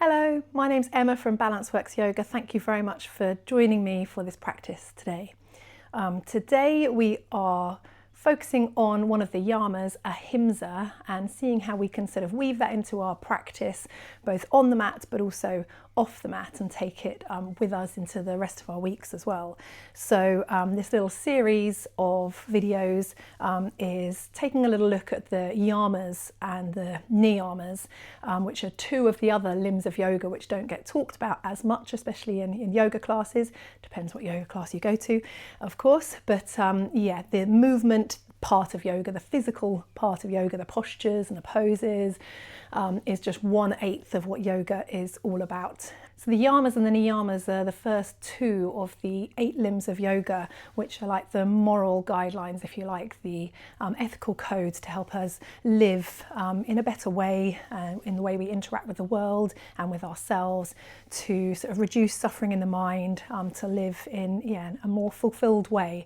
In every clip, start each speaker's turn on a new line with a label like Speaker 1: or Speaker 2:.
Speaker 1: Hello, my name's Emma from Balanceworks Yoga. Thank you very much for joining me for this practice today. Today we are focusing on one of the yamas, Ahimsa, and seeing how we can sort of weave that into our practice, both on the mat but also off the mat, and take it with us into the rest of our weeks as well. So this little series of videos is taking a little look at the yamas and the niyamas, which are two of the other limbs of yoga which don't get talked about as much, especially in yoga classes. Depends what yoga class you go to, of course, but yeah, the movement part of yoga, the physical part of yoga, the postures and the poses, is just 1/8 of what yoga is all about. So the yamas and the niyamas are the first two of the 8 limbs of yoga, which are like the moral guidelines, if you like, the ethical codes to help us live in a better way, in the way we interact with the world and with ourselves, to sort of reduce suffering in the mind, to live in a more fulfilled way.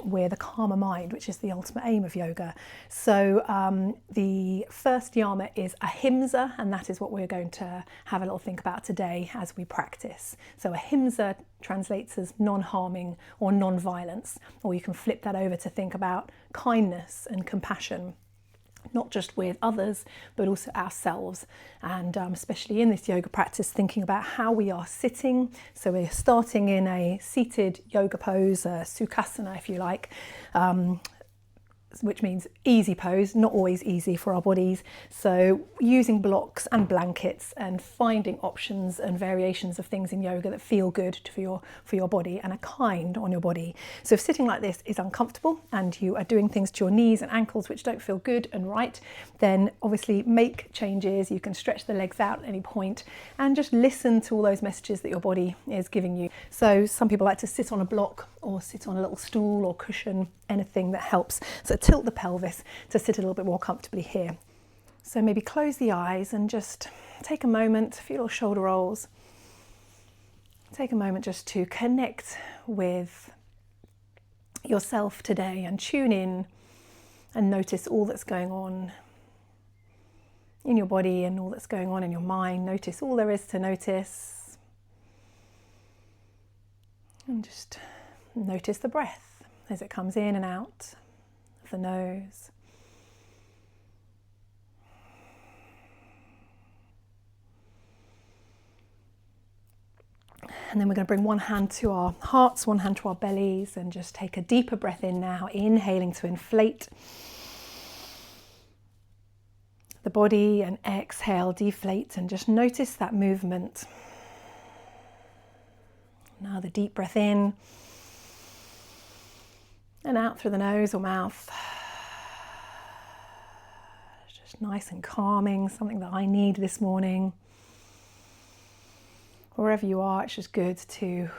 Speaker 1: With a calmer mind, which is the ultimate aim of yoga. So the first yama is Ahimsa, and that is what we're going to have a little think about today as we practice. So Ahimsa translates as non-harming or non-violence, or you can flip that over to think about kindness and compassion, not just with others, but also ourselves. And especially in this yoga practice, thinking about how we are sitting. So we're starting in a seated yoga pose, a sukhasana, if you like, which means easy pose, not always easy for our bodies. So using blocks and blankets and finding options and variations of things in yoga that feel good for your body and are kind on your body. So if sitting like this is uncomfortable and you are doing things to your knees and ankles which don't feel good and right, then obviously make changes. You can stretch the legs out at any point and just listen to all those messages that your body is giving you. So some people like to sit on a block or sit on a little stool or cushion, anything that helps. So tilt the pelvis to sit a little bit more comfortably here. So maybe close the eyes and just take a moment, feel your shoulder rolls. Take a moment just to connect with yourself today and tune in and notice all that's going on in your body and all that's going on in your mind. Notice all there is to notice. And just notice the breath as it comes in and out of the nose. And then we're going to bring one hand to our hearts, one hand to our bellies, and just take a deeper breath in now, inhaling to inflate the body, and exhale, deflate, and just notice that movement. Now the deep breath in and out through the nose or mouth. Just nice and calming, something that I need this morning. Wherever you are, it's just good to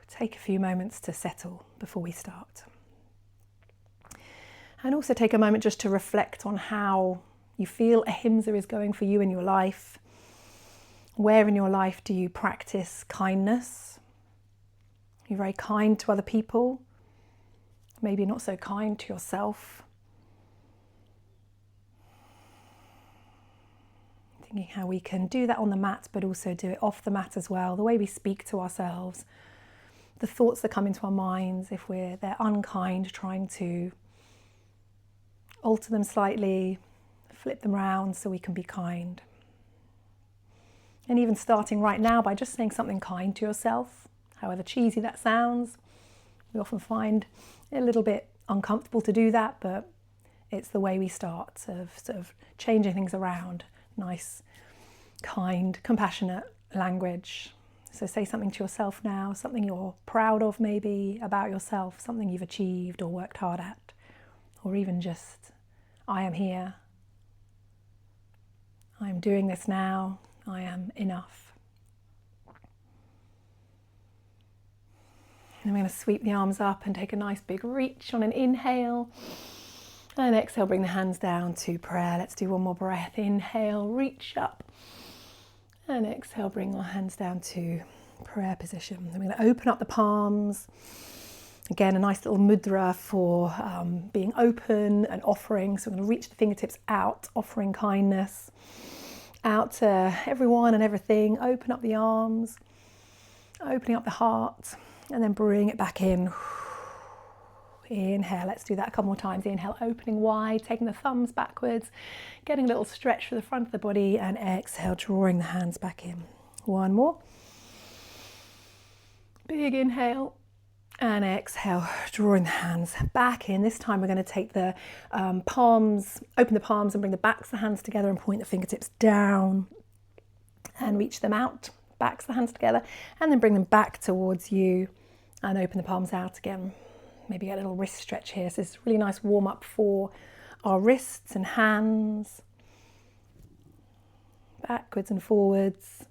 Speaker 1: take a few moments to settle before we start. And also take a moment just to reflect on how you feel Ahimsa is going for you in your life. Where in your life do you practice kindness? Are you very kind to other people? Maybe not so kind to yourself. Thinking how we can do that on the mat, but also do it off the mat as well. The way we speak to ourselves, the thoughts that come into our minds, if they're unkind, trying to alter them slightly, flip them around so we can be kind. And even starting right now by just saying something kind to yourself, however cheesy that sounds. We often find it a little bit uncomfortable to do that, but it's the way we start, of sort of changing things around. Nice, kind, compassionate language. So say something to yourself now, something you're proud of maybe about yourself, something you've achieved or worked hard at, or even just, I am here. I am doing this now. I am enough. And we're going to sweep the arms up and take a nice big reach on an inhale. And exhale, bring the hands down to prayer. Let's do one more breath. Inhale, reach up. And exhale, bring our hands down to prayer position. Then we're going to open up the palms. Again, a nice little mudra for being open and offering. So we're going to reach the fingertips out, offering kindness. out to everyone and everything. Open up the arms, opening up the heart, and then bring it back in. Inhale, let's do that a couple more times. Inhale, opening wide, taking the thumbs backwards, getting a little stretch for the front of the body, and exhale, drawing the hands back in. One more. Big inhale, and exhale, drawing the hands back in. This time we're going to take the palms, open the palms and bring the backs of the hands together and point the fingertips down and reach them out, backs of the hands together, and then bring them back towards you and open the palms out again. Maybe get a little wrist stretch here. So this is a really nice warm up for our wrists and hands. Backwards and forwards.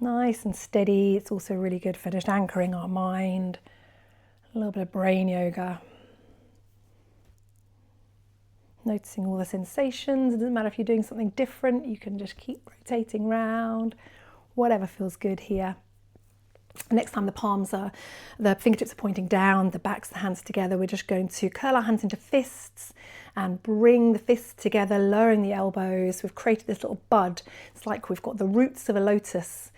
Speaker 1: Nice and steady. It's also really good for just anchoring our mind. A little bit of brain yoga. Noticing all the sensations. It doesn't matter if you're doing something different. You can just keep rotating round. Whatever feels good here. Next time the fingertips are pointing down, the backs of the hands together, we're just going to curl our hands into fists and bring the fists together, lowering the elbows. We've created this little bud. It's like we've got the roots of a lotus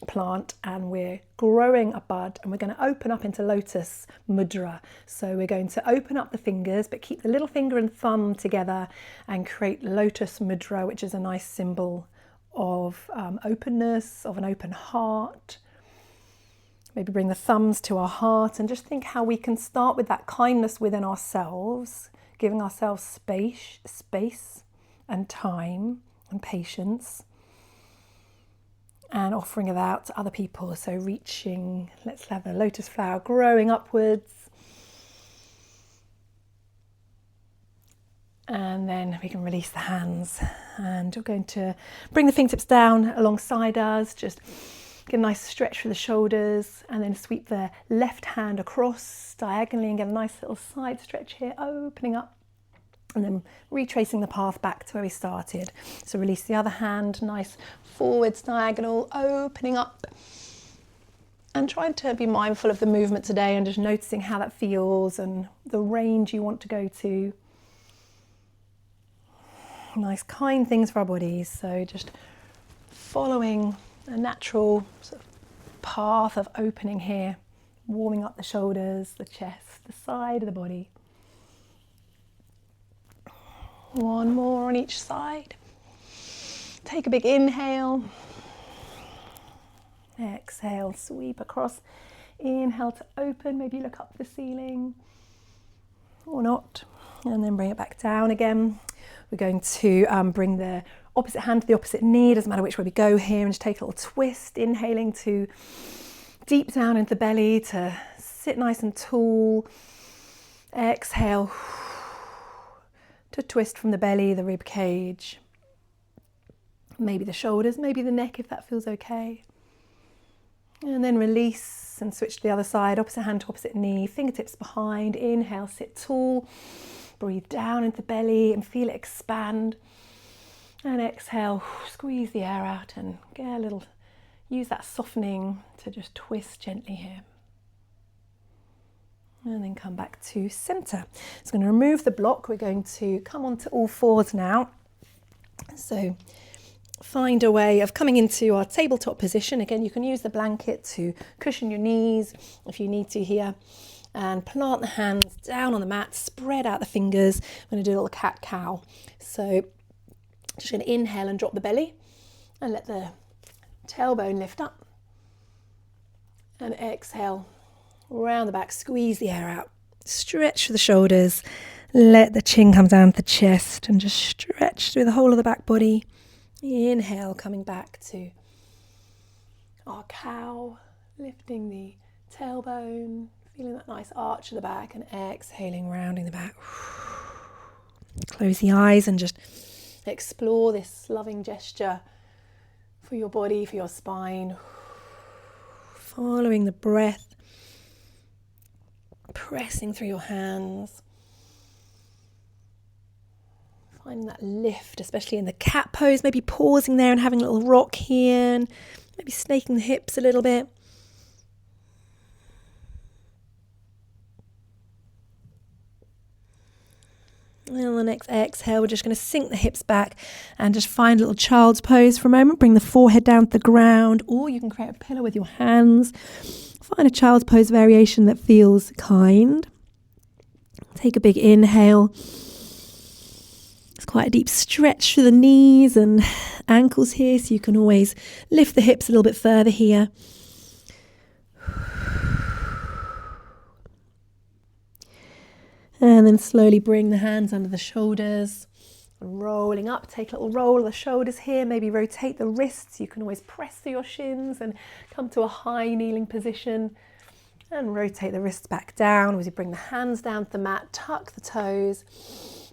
Speaker 1: plant and we're growing a bud, and we're going to open up into lotus mudra. So we're going to open up the fingers but keep the little finger and thumb together and create lotus mudra, which is a nice symbol of openness, of an open heart. Maybe bring the thumbs to our heart and just think how we can start with that kindness within ourselves, giving ourselves space and time and patience, and offering it out to other people. So reaching, let's have the lotus flower growing upwards. And then we can release the hands. And we're going to bring the fingertips down alongside us, just get a nice stretch for the shoulders, and then sweep the left hand across diagonally and get a nice little side stretch here, opening up, and then retracing the path back to where we started. So release the other hand, nice forwards diagonal, opening up, and trying to be mindful of the movement today and just noticing how that feels and the range you want to go to. Nice kind things for our bodies. So just following a natural sort of path of opening here, warming up the shoulders, the chest, the side of the body. One more on each side. Take a big inhale. Exhale, sweep across. Inhale to open, maybe look up the ceiling or not, and then bring it back down again. We're going to bring the opposite hand to the opposite knee, doesn't matter which way we go here, and just take a little twist, inhaling to deep down into the belly to sit nice and tall. Exhale to twist from the belly, the rib cage, maybe the shoulders, maybe the neck if that feels okay. And then release and switch to the other side, opposite hand to opposite knee, fingertips behind. Inhale, sit tall, breathe down into the belly and feel it expand. And exhale, squeeze the air out and get a little, use that softening to just twist gently here. And then come back to center. So I'm going to remove the block. We're going to come onto all fours now. So find a way of coming into our tabletop position. Again, you can use the blanket to cushion your knees if you need to here. And plant the hands down on the mat, spread out the fingers. I'm going to do a little cat-cow. So just going to inhale and drop the belly and let the tailbone lift up. And exhale, round the back, squeeze the air out. Stretch for the shoulders, let the chin come down to the chest and just stretch through the whole of the back body. Inhale, coming back to our cow, lifting the tailbone, feeling that nice arch of the back, and exhaling, rounding the back. Close the eyes and just explore this loving gesture for your body, for your spine. Following the breath, pressing through your hands. Finding that lift, especially in the cat pose, maybe pausing there and having a little rock here, and maybe snaking the hips a little bit. And on the next exhale, we're just going to sink the hips back and just find a little child's pose for a moment. Bring the forehead down to the ground, or you can create a pillow with your hands. Find a child's pose variation that feels kind. Take a big inhale. It's quite a deep stretch through the knees and ankles here, so you can always lift the hips a little bit further here. And then slowly bring the hands under the shoulders, rolling up. Take a little roll of the shoulders here, maybe rotate the wrists. You can always press through your shins and come to a high kneeling position and rotate the wrists back down as you bring the hands down to the mat, tuck the toes,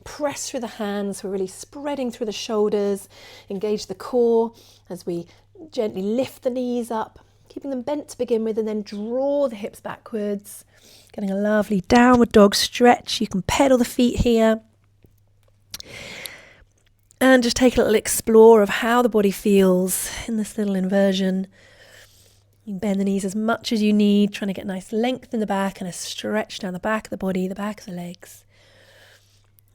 Speaker 1: press through the hands. We're really spreading through the shoulders, engage the core as we gently lift the knees up, keeping them bent to begin with, and then draw the hips backwards. Getting a lovely downward dog stretch. You can pedal the feet here. And just take a little explore of how the body feels in this little inversion. You can bend the knees as much as you need, trying to get nice length in the back and a stretch down the back of the body, the back of the legs.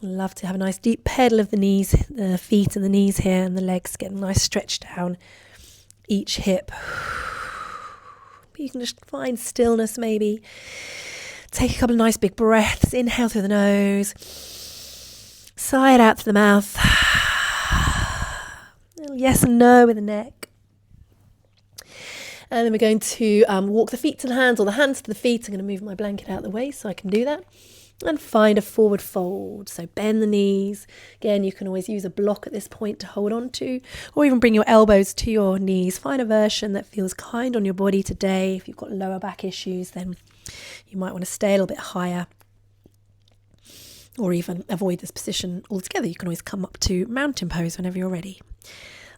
Speaker 1: Love to have a nice deep pedal of the knees, the feet and the knees here, and the legs get a nice stretch down each hip. You can just find stillness maybe. Take a couple of nice big breaths. Inhale through the nose. Sigh it out through the mouth. A little yes and no with the neck. And then we're going to walk the feet to the hands or the hands to the feet. I'm going to move my blanket out of the way so I can do that. And find a forward fold. So bend the knees. Again, you can always use a block at this point to hold on to, or even bring your elbows to your knees. Find a version that feels kind on your body today. If you've got lower back issues, then you might want to stay a little bit higher, or even avoid this position altogether. You can always come up to mountain pose whenever you're ready.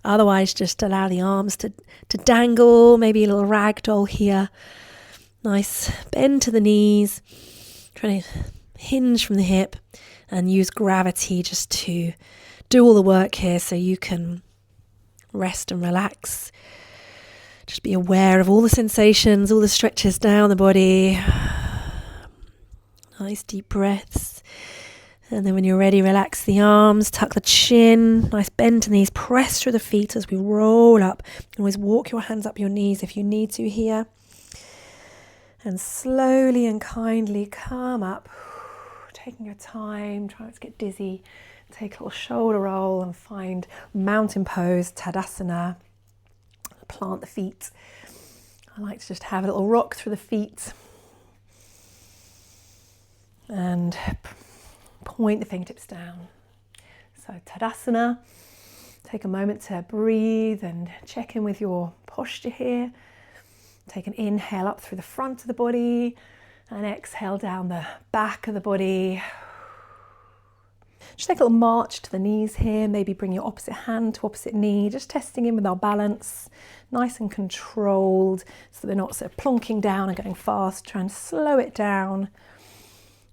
Speaker 1: Otherwise, just allow the arms to dangle, maybe a little ragdoll here. Nice bend to the knees, trying to hinge from the hip and use gravity just to do all the work here so you can rest and relax. Just be aware of all the sensations, all the stretches down the body. Nice deep breaths. And then when you're ready, relax the arms, tuck the chin, nice bend to the knees, press through the feet as we roll up. You can always walk your hands up your knees if you need to here. And slowly and kindly come up, taking your time, try not to get dizzy. Take a little shoulder roll and find mountain pose, Tadasana. Plant the feet. I like to just have a little rock through the feet and point the fingertips down. So Tadasana, take a moment to breathe and check in with your posture here. Take an inhale up through the front of the body and exhale down the back of the body. Just take a little march to the knees here. Maybe bring your opposite hand to opposite knee. Just testing in with our balance. Nice and controlled so that we're not sort of plonking down and going fast. Try and slow it down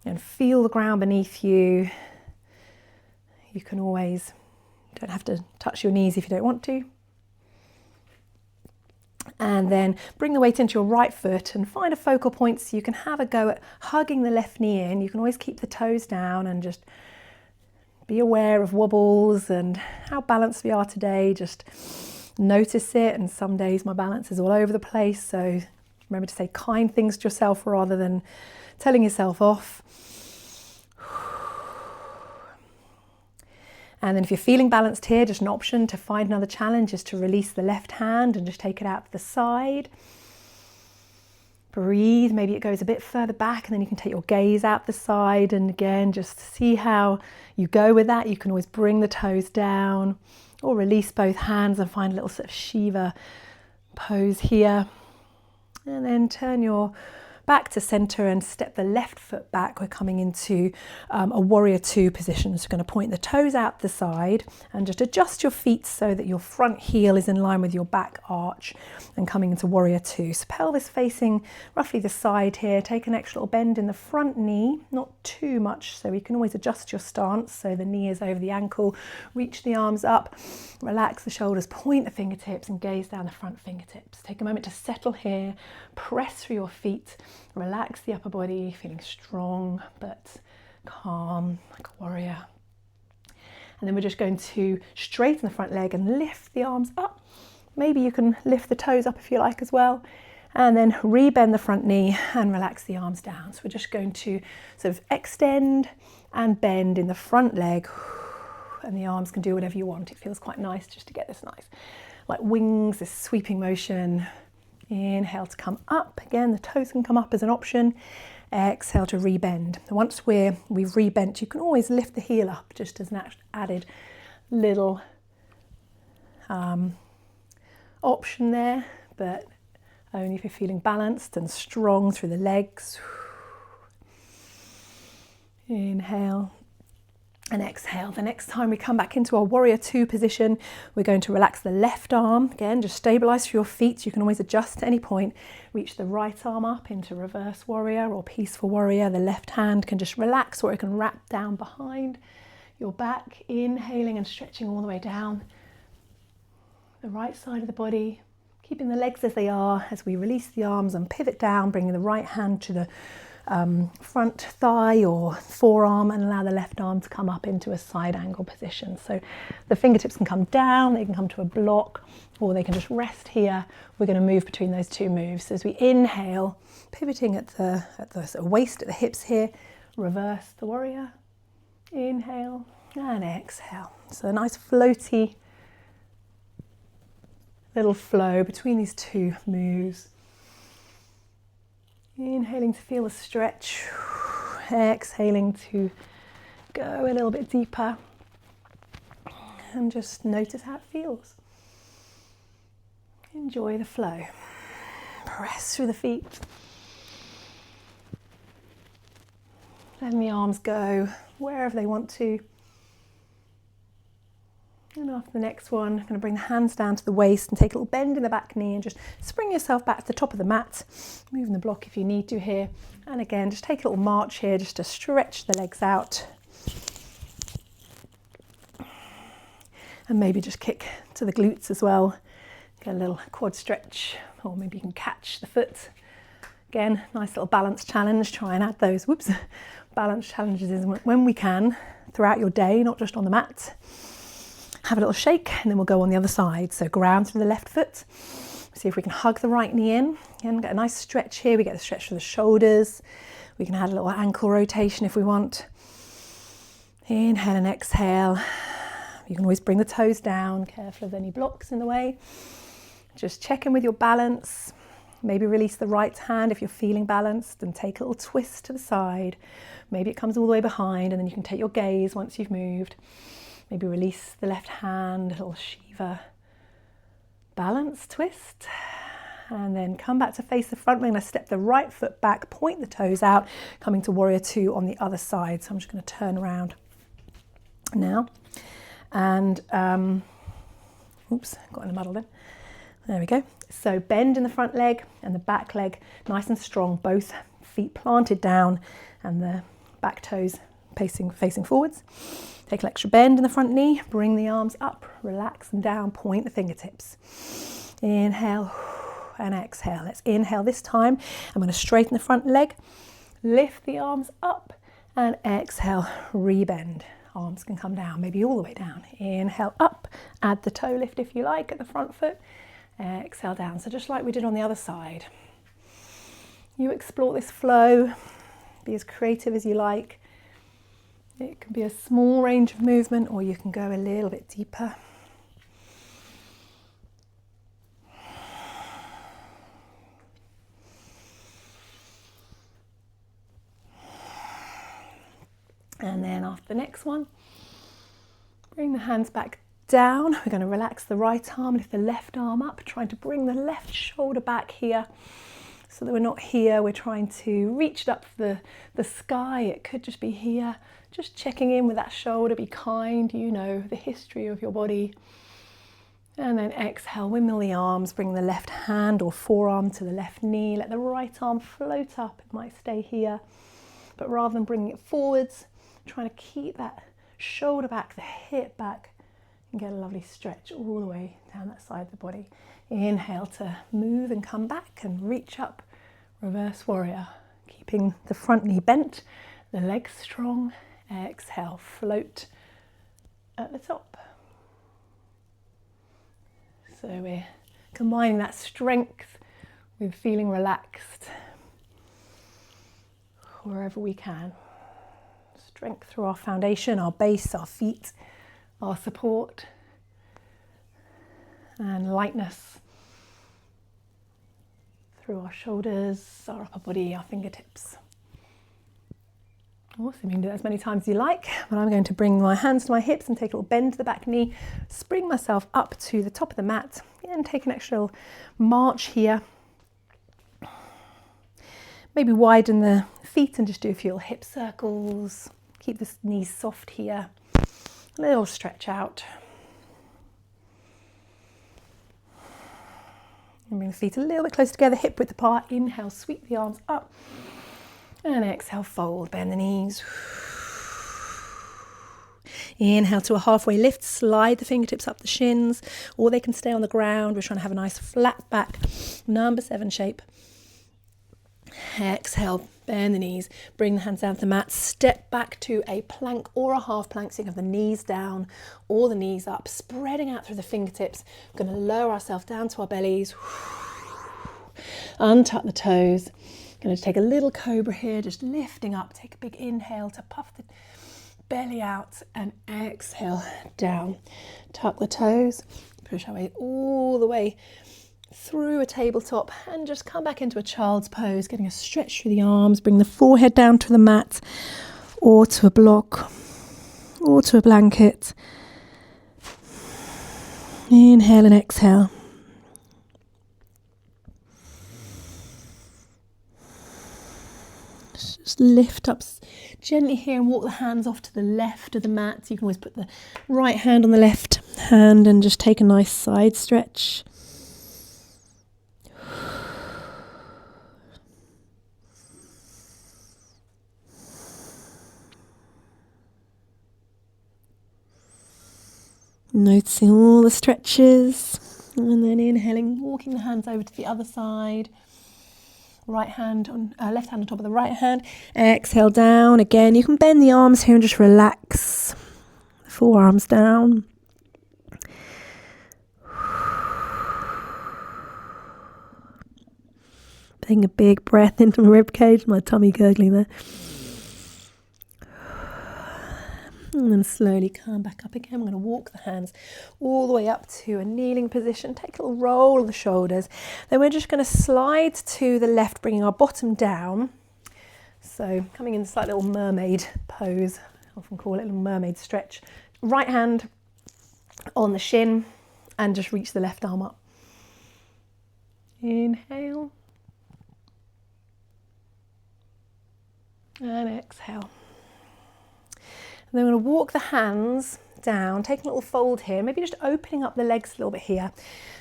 Speaker 1: and feel the ground beneath you. You can always, don't have to touch your knees if you don't want to. And then bring the weight into your right foot and find a focal point so you can have a go at hugging the left knee in. You can always keep the toes down and just be aware of wobbles and how balanced we are today. Just notice it. And some days my balance is all over the place. So remember to say kind things to yourself rather than telling yourself off. And then if you're feeling balanced here, just an option to find another challenge is to release the left hand and just take it out to the side. Breathe, maybe it goes a bit further back and then you can take your gaze out the side, and again just see how you go with that. You can always bring the toes down or release both hands and find a little sort of Shiva pose here. And then turn your back to center and step the left foot back. We're coming into a warrior two position. So we're going to point the toes out the side and just adjust your feet so that your front heel is in line with your back arch, and coming into warrior two. So pelvis facing roughly the side here. Take an extra little bend in the front knee, not too much, so you can always adjust your stance so the knee is over the ankle. Reach the arms up, relax the shoulders, point the fingertips and gaze down the front fingertips. Take a moment to settle here, press through your feet. Relax the upper body, feeling strong but calm, like a warrior. And then we're just going to straighten the front leg and lift the arms up. Maybe you can lift the toes up if you like as well. And then rebend the front knee and relax the arms down. So we're just going to sort of extend and bend in the front leg, and the arms can do whatever you want. It feels quite nice just to get this nice, like wings, this sweeping motion. Inhale to come up. Again, the toes can come up as an option. Exhale to rebend. Once we've rebent, you can always lift the heel up just as an added little option there, but only if you're feeling balanced and strong through the legs. Inhale and exhale. The next time we come back into our warrior two position, we're going to relax the left arm. Again, just stabilize through your feet. You can always adjust at any point. Reach the right arm up into reverse warrior or peaceful warrior. The left hand can just relax, or it can wrap down behind your back. Inhaling and stretching all the way down the right side of the body, keeping the legs as they are as we release the arms and pivot down, bringing the right hand to the front thigh or forearm, and allow the left arm to come up into a side angle position. So the fingertips can come down, they can come to a block, or they can just rest here. We're going to move between those two moves. So as we inhale, pivoting at the sort of waist, at the hips here, reverse the warrior, inhale and exhale. So a nice floaty little flow between these two moves. Inhaling to feel the stretch, exhaling to go a little bit deeper, and just notice how it feels. Enjoy the flow. Press through the feet. Letting the arms go wherever they want to. And after the next one, I'm going to bring the hands down to the waist and take a little bend in the back knee and just spring yourself back to the top of the mat, moving the block if you need to here. And again, just take a little march here just to stretch the legs out. And maybe just kick to the glutes as well. Get a little quad stretch, or maybe you can catch the foot. Again, nice little balance challenge. Try and add those, balance challenges when we can throughout your day, not just on the mat. Have a little shake, and then we'll go on the other side. So ground through the left foot. See if we can hug the right knee in. Again, get a nice stretch here. We get the stretch through the shoulders. We can add a little ankle rotation if we want. Inhale and exhale. You can always bring the toes down, careful of any blocks in the way. Just check in with your balance. Maybe release the right hand if you're feeling balanced, and take a little twist to the side. Maybe it comes all the way behind, and then you can take your gaze once you've moved. Maybe release the left hand, a little Shiva balance twist, and then come back to face the front. We're going to step the right foot back, point the toes out, coming to warrior two on the other side. So I'm just going to turn around now, and got in a muddle then. There we go. So bend in the front leg and the back leg nice and strong, both feet planted down and the back toes facing forwards. Take an extra bend in the front knee, bring the arms up, relax them down, point the fingertips. Inhale and exhale. Let's inhale this time. I'm going to straighten the front leg, lift the arms up, and exhale, rebend. Arms can come down, maybe all the way down. Inhale up, add the toe lift if you like at the front foot. Exhale down. So just like we did on the other side. You explore this flow, be as creative as you like. It can be a small range of movement, or you can go a little bit deeper. And then after the next one, bring the hands back down. We're going to relax the right arm, lift the left arm up, trying to bring the left shoulder back here. So that we're not here, we're trying to reach it up for the sky. It could just be here. Just checking in with that shoulder, be kind, you know, the history of your body. And then exhale, windmill the arms, bring the left hand or forearm to the left knee. Let the right arm float up, it might stay here. But rather than bringing it forwards, trying to keep that shoulder back, the hip back, and get a lovely stretch all the way down that side of the body. Inhale to move and come back and reach up, reverse warrior. Keeping the front knee bent, the legs strong. Exhale, float at the top. So we're combining that strength with feeling relaxed wherever we can. Strength through our foundation, our base, our feet, our support, and lightness through our shoulders, our upper body, our fingertips. Awesome, you can do that as many times as you like, but I'm going to bring my hands to my hips and take a little bend to the back knee, spring myself up to the top of the mat, and take an extra little march here. Maybe widen the feet and just do a few little hip circles. Keep the knees soft here. A little stretch out. And bring the feet a little bit closer together, hip width apart. Inhale, sweep the arms up. And exhale, fold, bend the knees. Inhale to a halfway lift, slide the fingertips up the shins, or they can stay on the ground. We're trying to have a nice flat back, number 7 shape. Exhale, bend the knees, bring the hands down to the mat, step back to a plank or a half plank, so you can have the knees down or the knees up, spreading out through the fingertips. We're going to lower ourselves down to our bellies, untuck the toes. Going to take a little cobra here, just lifting up, take a big inhale to puff the belly out and exhale down. Tuck the toes, push our way all the way through a tabletop and just come back into a child's pose, getting a stretch through the arms, bring the forehead down to the mat or to a block or to a blanket. Inhale and exhale. Just lift up gently here and walk the hands off to the left of the mat. You can always put the right hand on the left hand and just take a nice side stretch. Noticing all the stretches, and then inhaling, walking the hands over to the other side. Right hand on, left hand on top of the right hand. Exhale down again. You can bend the arms here and just relax. The forearms down. Taking a big breath into my rib cage, my tummy gurgling there. And then slowly come back up again. We're going to walk the hands all the way up to a kneeling position. Take a little roll of the shoulders. Then we're just going to slide to the left, bringing our bottom down. So coming in a slight little mermaid pose. I often call it a little mermaid stretch. Right hand on the shin and just reach the left arm up. Inhale. And exhale. And then we're going to walk the hands down, taking a little fold here, maybe just opening up the legs a little bit here,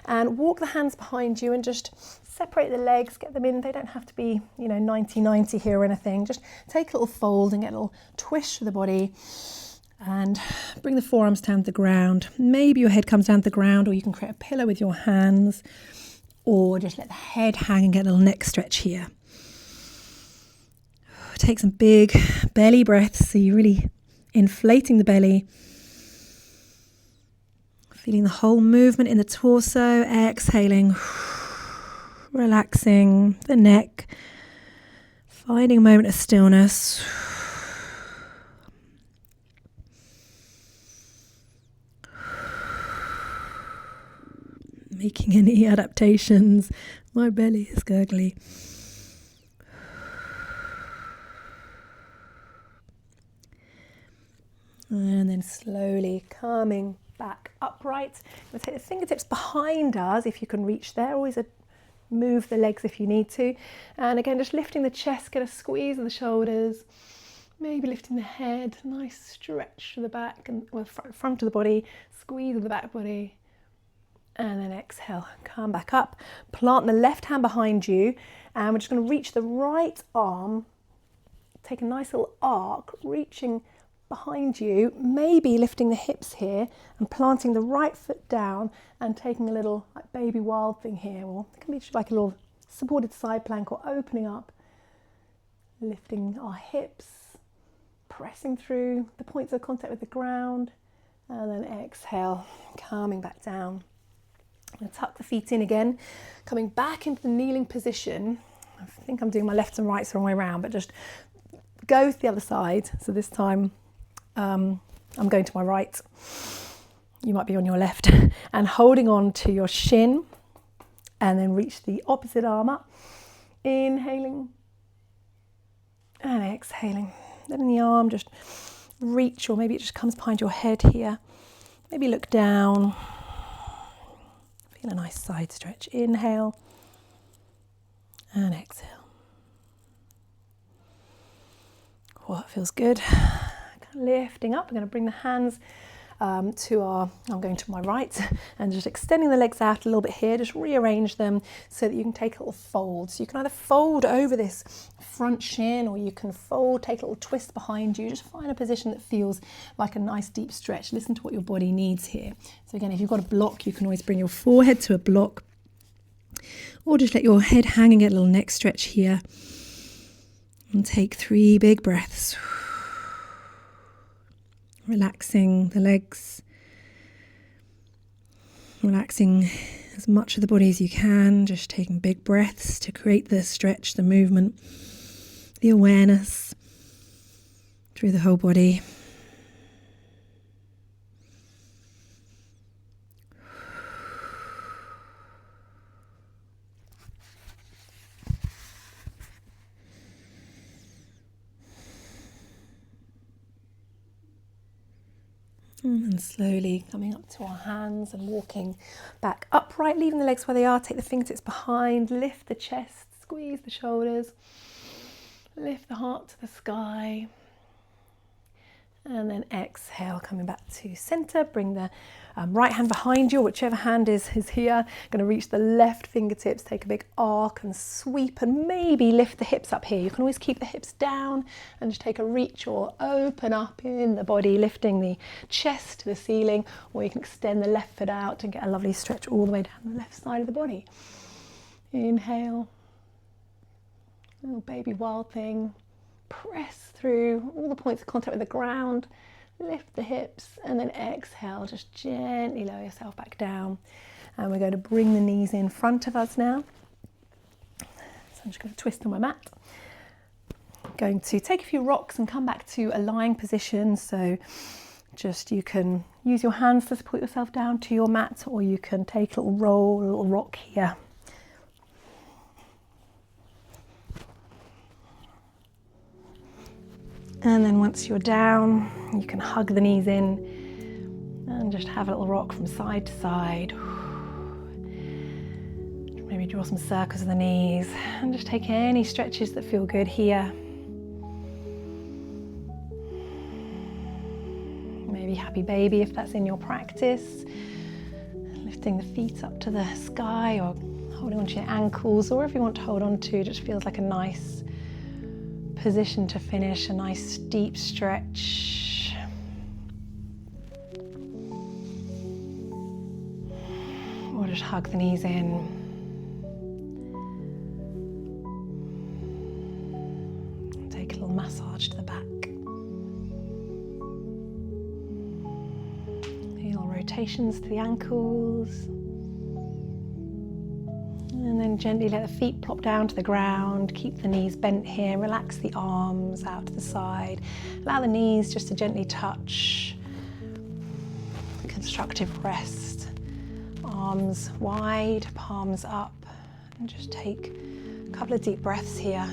Speaker 1: and walk the hands behind you and just separate the legs, get them in. They don't have to be, 90-90 here or anything. Just take a little fold and get a little twist through the body and bring the forearms down to the ground. Maybe your head comes down to the ground, or you can create a pillow with your hands, or just let the head hang and get a little neck stretch here. Take some big belly breaths, so you're really inflating the belly, feeling the whole movement in the torso. Exhaling, relaxing the neck, finding a moment of stillness. Making any adaptations. My belly is gurgly. And then slowly coming back upright. We'll take the fingertips behind us if you can reach there. Always move the legs if you need to. And again, just lifting the chest, get a squeeze of the shoulders. Maybe lifting the head, nice stretch to the back and front of the body, squeeze of the back body. And then exhale, come back up. Plant the left hand behind you. And we're just going to reach the right arm. Take a nice little arc, reaching behind you, maybe lifting the hips here and planting the right foot down and taking a little like baby wild thing here, or it can be just like a little supported side plank, or opening up, lifting our hips, pressing through the points of contact with the ground, And then exhale, calming back down. I'm going to tuck the feet in again, coming back into the kneeling position. I think I'm doing my left and right the wrong way around, but just go to the other side. So this time I'm going to my right. You might be on your left. And holding on to your shin, and then reach the opposite arm up. Inhaling and exhaling. Letting the arm just reach, or maybe it just comes behind your head here. Maybe look down. Feel a nice side stretch. Inhale and exhale. Oh, it feels good. Lifting up. I'm going to bring the hands I'm going to my right, and just extending the legs out a little bit here. Just rearrange them so that you can take a little fold. So you can either fold over this front shin, or you can fold, take a little twist behind you. Just find a position that feels like a nice deep stretch. Listen to what your body needs here. So again, if you've got a block, you can always bring your forehead to a block, or just let your head hang and get a little neck stretch here. And take 3 big breaths. Relaxing the legs, relaxing as much of the body as you can, just taking big breaths to create the stretch, the movement, the awareness through the whole body. And slowly coming up to our hands and walking back upright, leaving the legs where they are. Take the fingertips behind, lift the chest, squeeze the shoulders, lift the heart to the sky. And then exhale, coming back to center. Bring the right hand behind you, whichever hand is here. Going to reach the left fingertips, take a big arc and sweep, and maybe lift the hips up here. You can always keep the hips down and just take a reach or open up in the body, lifting the chest to the ceiling, or you can extend the left foot out and get a lovely stretch all the way down the left side of the body. Inhale, little baby wild thing. Press through all the points of contact with the ground, lift the hips, and then exhale, just gently lower yourself back down. And we're going to bring the knees in front of us now. So I'm just going to twist on my mat. Going to take a few rocks and come back to a lying position. So just you can use your hands to support yourself down to your mat, or you can take a little roll, a little rock here. And then once you're down, you can hug the knees in and just have a little rock from side to side. Maybe draw some circles of the knees and just take any stretches that feel good here. Maybe happy baby if that's in your practice. Lifting the feet up to the sky, or holding onto your ankles, or if you want to hold on to, just feels like a nice position to finish, a nice deep stretch. Or just hug the knees in. Take a little massage to the back. Little rotations to the ankles. And then gently let the feet plop down to the ground. Keep the knees bent here. Relax the arms out to the side. Allow the knees just to gently touch. Constructive rest. Arms wide, palms up. And just take a couple of deep breaths here.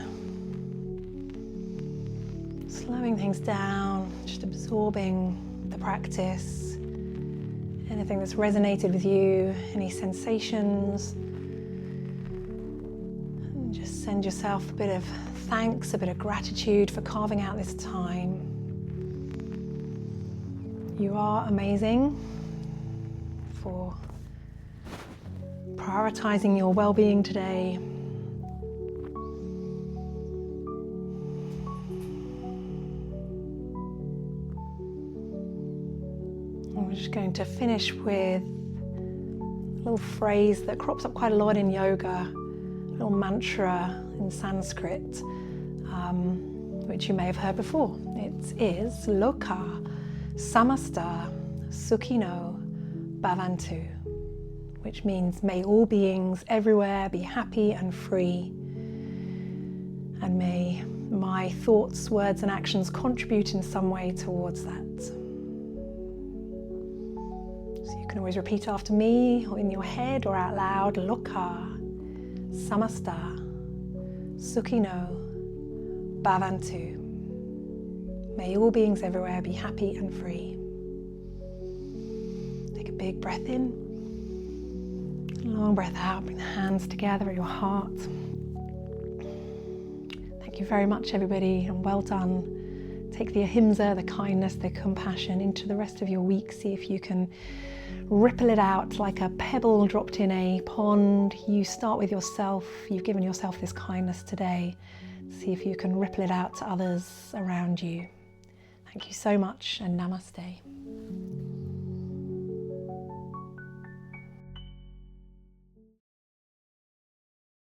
Speaker 1: Slowing things down, just absorbing the practice. Anything that's resonated with you, any sensations. Send yourself a bit of thanks, a bit of gratitude for carving out this time. You are amazing for prioritizing your well-being today. And we're just going to finish with a little phrase that crops up quite a lot in yoga. Little mantra in Sanskrit, which you may have heard before. It is Loka Samasta Sukhino Bhavantu, which means may all beings everywhere be happy and free, and may my thoughts, words and actions contribute in some way towards that. So you can always repeat after me, or in your head or out loud. Loka Samasta Sukhino Bhavantu. May all beings everywhere be happy and free. Take a big breath in, long breath out. Bring the hands together at your heart. Thank you very much, everybody, and well done. Take the ahimsa, the kindness, the compassion into the rest of your week. See if you can ripple it out like a pebble dropped in a pond. You start with yourself. You've given yourself this kindness today. See if you can ripple it out to others around you. Thank you so much, and namaste.